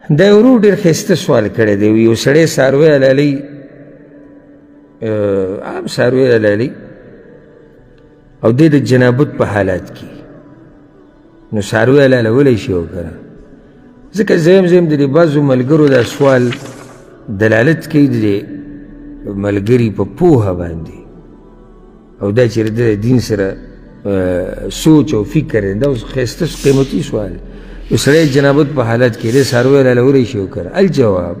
دا ورو ډېر ښایسته سوال کړی دی. یو سړی څاروی حلالوي، عام څاروی حلالوي او دی د جنابت په حالات کې، نو څاروی حلالولی شي او که نه؟ ځکه زه د دې بعضو ملګرو دا سوال دلالت کوي د دې ملګري په پوهه باندې، او دا چېرې د دین سره سوچ او فکر دی. دا اوس ښایسته قیمتي سوال. یو سړی جنابت په حالت کې دی څاروی حلالولی شي او که نه؟ الجواب،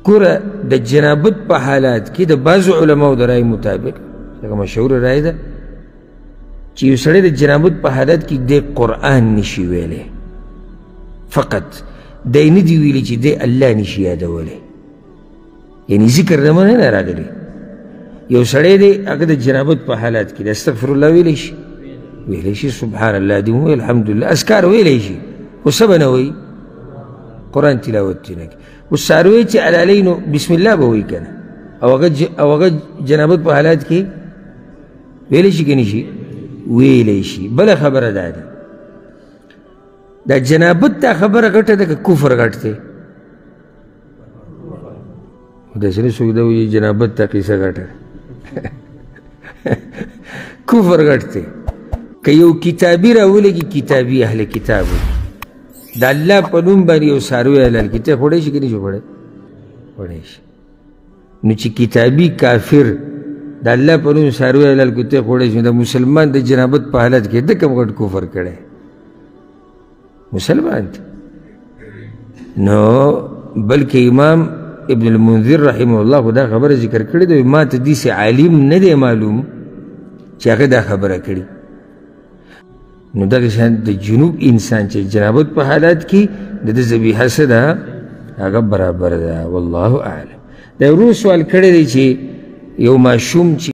ګوره د جنابت په حالات کې د بعضو علماو د رای مطابق، هغه مشهوره رای ده چې یو سړی د جنابت په حالت کې دی قرآن نشي ویلی، فقط دی نه دي ویلي چې دی الله نشي یادولی، یعنی ذکر د منه نه راغلی. یو سړی دی هغه د جنابت په حالات کې د استغفر الله ویلی شي، ویلی شي سبحان الله دې وویل الحمدلله، اذکار ویلی شي، خو څه به نه وایي؟ قرآن تلاوت یې نه کوي. اوس څاروی چې حلالوي نو بسم الله به وایي که نه؟ او هغه جنابت په حالات کې ویلی شي که نه شي؟ ویلی شي. بله خبره دا ده، دا جنابت دا خبره غټه ده که کفر غټ دی؟ داسې نه څوک دا وایي جنابت دا قیصه غټه ده. کفر غټ دی. که یو کتابي راولګي، کتابي اهل کتاب د الله په نوم باندې یو څاروی حلال کړي، ته خوړی شي که نه شي خوړی؟ خوړی شي. نو چې کتابي کافر د الله په نوم څاروی حلال کړي ته خوړی شي، د مسلمان د جنابت په حالت کې ده کوم غټ کفر کړی؟ مسلمان دی. نو بلکې امام ابن المنذر رحمه الله خو دا خبره ذکر کړې ده، ما ته داسې عالم نه دی معلوم چې هغه دا خبره کړي. نو دغه شان د جنوب انسان چې جنابت په حالات کې د ده ذبیحه څه ده؟ هغه برابر ده. والله اعلم. دا ورو سوال کړی دی چې یو ماشوم چې